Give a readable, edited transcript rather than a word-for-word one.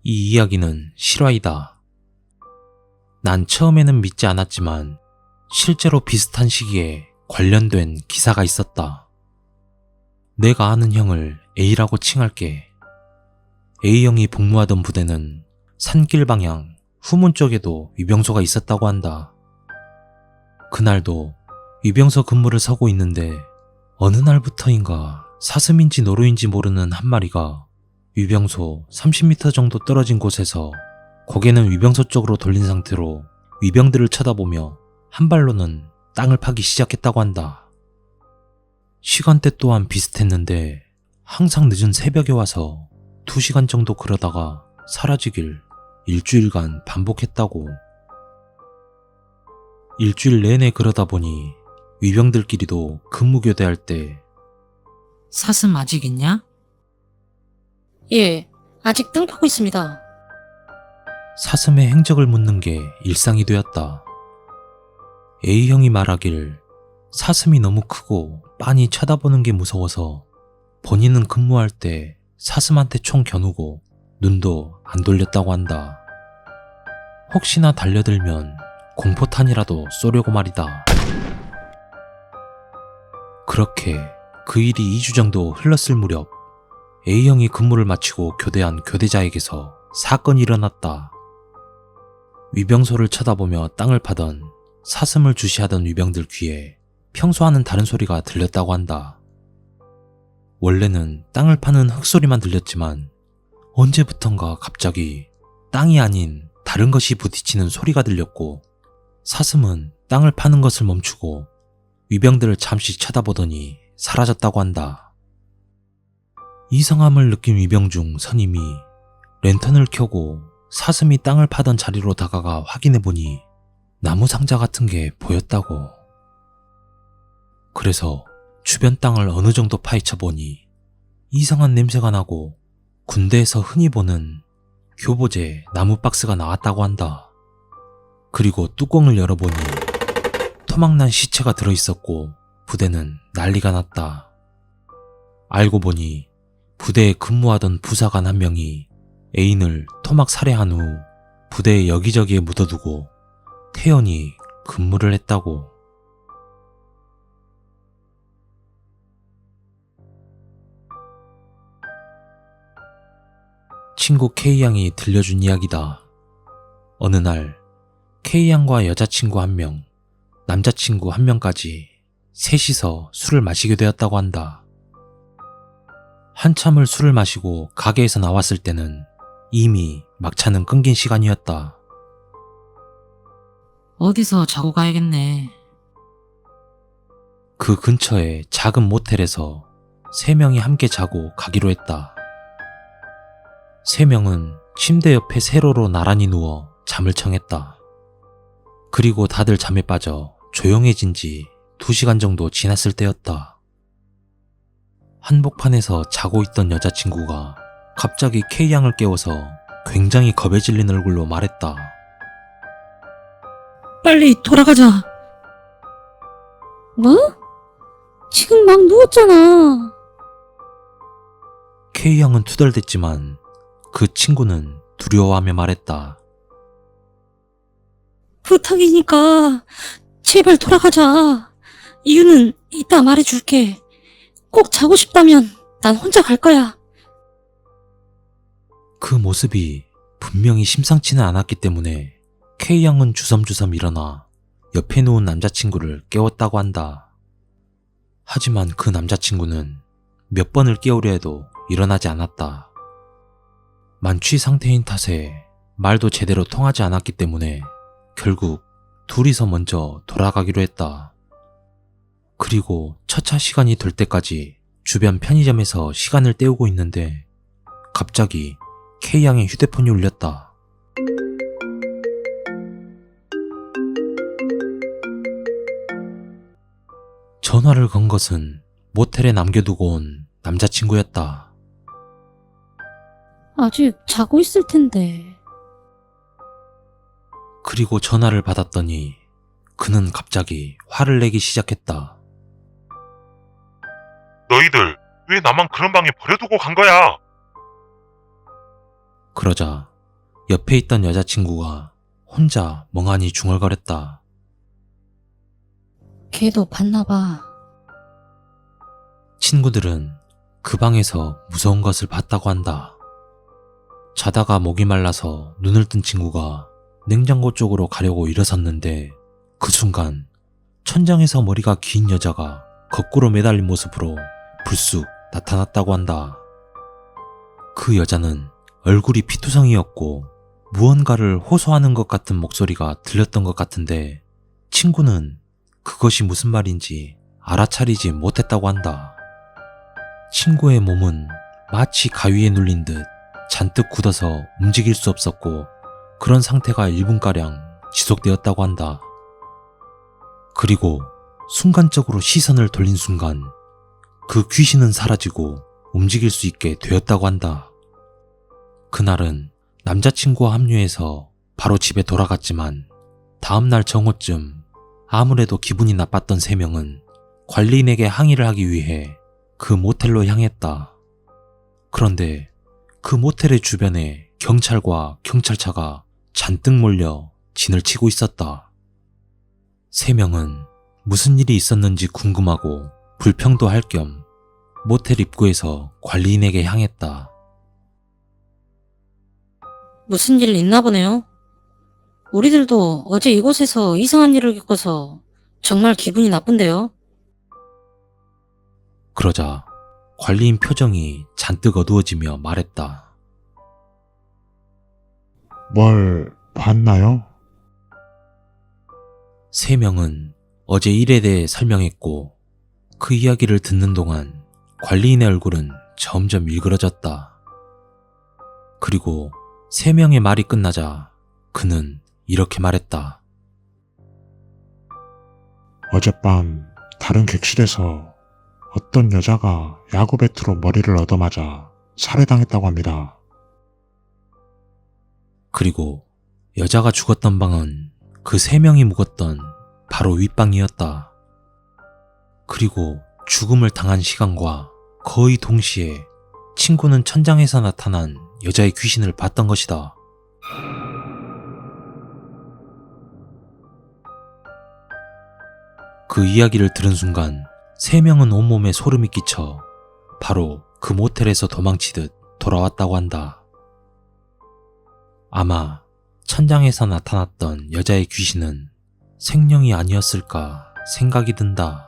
이 이야기는 실화이다. 난 처음에는 믿지 않았지만 실제로 비슷한 시기에 관련된 기사가 있었다. 내가 아는 형을 A라고 칭할게. A형이 복무하던 부대는 산길 방향 후문 쪽에도 위병소가 있었다고 한다. 그날도 위병소 근무를 서고 있는데 어느 날부터인가 사슴인지 노루인지 모르는 한 마리가 위병소 30m 정도 떨어진 곳에서 고개는 위병소 쪽으로 돌린 상태로 위병들을 쳐다보며 한 발로는 땅을 파기 시작했다고 한다. 시간대 또한 비슷했는데 항상 늦은 새벽에 와서 2시간 정도 그러다가 사라지길 일주일간 반복했다고. 일주일 내내 그러다 보니 위병들끼리도 근무교대할 때 사슴 아직 있냐? 예, 아직 땅 파고 있습니다. 사슴의 행적을 묻는 게 일상이 되었다. A형이 말하길 사슴이 너무 크고 빤히 쳐다보는 게 무서워서 본인은 근무할 때 사슴한테 총 겨누고 눈도 안 돌렸다고 한다. 혹시나 달려들면 공포탄이라도 쏘려고 말이다. 그렇게 그 일이 2주 정도 흘렀을 무렵 A형이 근무를 마치고 교대한 교대자에게서 사건이 일어났다. 위병소를 쳐다보며 땅을 파던 사슴을 주시하던 위병들 귀에 평소와는 다른 소리가 들렸다고 한다. 원래는 땅을 파는 흙소리만 들렸지만 언제부턴가 갑자기 땅이 아닌 다른 것이 부딪히는 소리가 들렸고 사슴은 땅을 파는 것을 멈추고 위병들을 잠시 쳐다보더니 사라졌다고 한다. 이상함을 느낀 위병 중 선임이 랜턴을 켜고 사슴이 땅을 파던 자리로 다가가 확인해보니 나무 상자 같은 게 보였다고. 그래서 주변 땅을 어느 정도 파헤쳐보니 이상한 냄새가 나고 군대에서 흔히 보는 교보제 나무 박스가 나왔다고 한다. 그리고 뚜껑을 열어보니 토막난 시체가 들어있었고 부대는 난리가 났다. 알고 보니 부대에 근무하던 부사관 한 명이 애인을 토막 살해한 후 부대에 여기저기에 묻어두고 태연히 근무를 했다고. 친구 K양이 들려준 이야기다. 어느 날 K양과 여자친구 한 명, 남자친구 한 명까지 셋이서 술을 마시게 되었다고 한다. 한참을 술을 마시고 가게에서 나왔을 때는 이미 막차는 끊긴 시간이었다. 어디서 자고 가야겠네. 그 근처에 작은 모텔에서 3명이 함께 자고 가기로 했다. 3명은 침대 옆에 세로로 나란히 누워 잠을 청했다. 그리고 다들 잠에 빠져 조용해진 지 2시간 정도 지났을 때였다. 한복판에서 자고 있던 여자친구가 갑자기 K양을 깨워서 굉장히 겁에 질린 얼굴로 말했다. 빨리 돌아가자. 뭐? 지금 막 누웠잖아. K양은 투덜댔지만 그 친구는 두려워하며 말했다. 부탁이니까 제발 돌아가자. 이유는 이따 말해줄게. 꼭 자고 싶다면 난 혼자 갈 거야. 그 모습이 분명히 심상치는 않았기 때문에 K양은 주섬주섬 일어나 옆에 누운 남자친구를 깨웠다고 한다. 하지만 그 남자친구는 몇 번을 깨우려 해도 일어나지 않았다. 만취 상태인 탓에 말도 제대로 통하지 않았기 때문에 결국 둘이서 먼저 돌아가기로 했다. 그리고 첫차 시간이 될 때까지 주변 편의점에서 시간을 때우고 있는데 갑자기 K양의 휴대폰이 울렸다. 전화를 건 것은 모텔에 남겨두고 온 남자친구였다. 아직 자고 있을 텐데. 그리고 전화를 받았더니 그는 갑자기 화를 내기 시작했다. 너희들 왜 나만 그런 방에 버려두고 간 거야? 그러자 옆에 있던 여자친구가 혼자 멍하니 중얼거렸다. 걔도 봤나봐. 친구들은 그 방에서 무서운 것을 봤다고 한다. 자다가 목이 말라서 눈을 뜬 친구가 냉장고 쪽으로 가려고 일어섰는데 그 순간 천장에서 머리가 긴 여자가 거꾸로 매달린 모습으로 불쑥 나타났다고 한다. 그 여자는 얼굴이 피투성이었고 무언가를 호소하는 것 같은 목소리가 들렸던 것 같은데 친구는 그것이 무슨 말인지 알아차리지 못했다고 한다. 친구의 몸은 마치 가위에 눌린 듯 잔뜩 굳어서 움직일 수 없었고 그런 상태가 1분가량 지속되었다고 한다. 그리고 순간적으로 시선을 돌린 순간 그 귀신은 사라지고 움직일 수 있게 되었다고 한다. 그날은 남자친구와 합류해서 바로 집에 돌아갔지만 다음날 정오쯤 아무래도 기분이 나빴던 3명은 관리인에게 항의를 하기 위해 그 모텔로 향했다. 그런데 그 모텔의 주변에 경찰과 경찰차가 잔뜩 몰려 진을 치고 있었다. 3명은 무슨 일이 있었는지 궁금하고 불평도 할 겸 모텔 입구에서 관리인에게 향했다. 무슨 일 있나 보네요. 우리들도 어제 이곳에서 이상한 일을 겪어서 정말 기분이 나쁜데요. 그러자 관리인 표정이 잔뜩 어두워지며 말했다. 뭘 봤나요? 3명은 어제 일에 대해 설명했고 그 이야기를 듣는 동안 관리인의 얼굴은 점점 일그러졌다. 그리고 3명의 말이 끝나자 그는 이렇게 말했다. 어젯밤 다른 객실에서 어떤 여자가 야구 배트로 머리를 얻어맞아 살해당했다고 합니다. 그리고 여자가 죽었던 방은 그 3명이 묵었던 바로 윗방이었다. 그리고 죽음을 당한 시간과 거의 동시에 친구는 천장에서 나타난 여자의 귀신을 봤던 것이다. 그 이야기를 들은 순간 3명은 온몸에 소름이 끼쳐 바로 그 모텔에서 도망치듯 돌아왔다고 한다. 아마 천장에서 나타났던 여자의 귀신은 생명이 아니었을까 생각이 든다.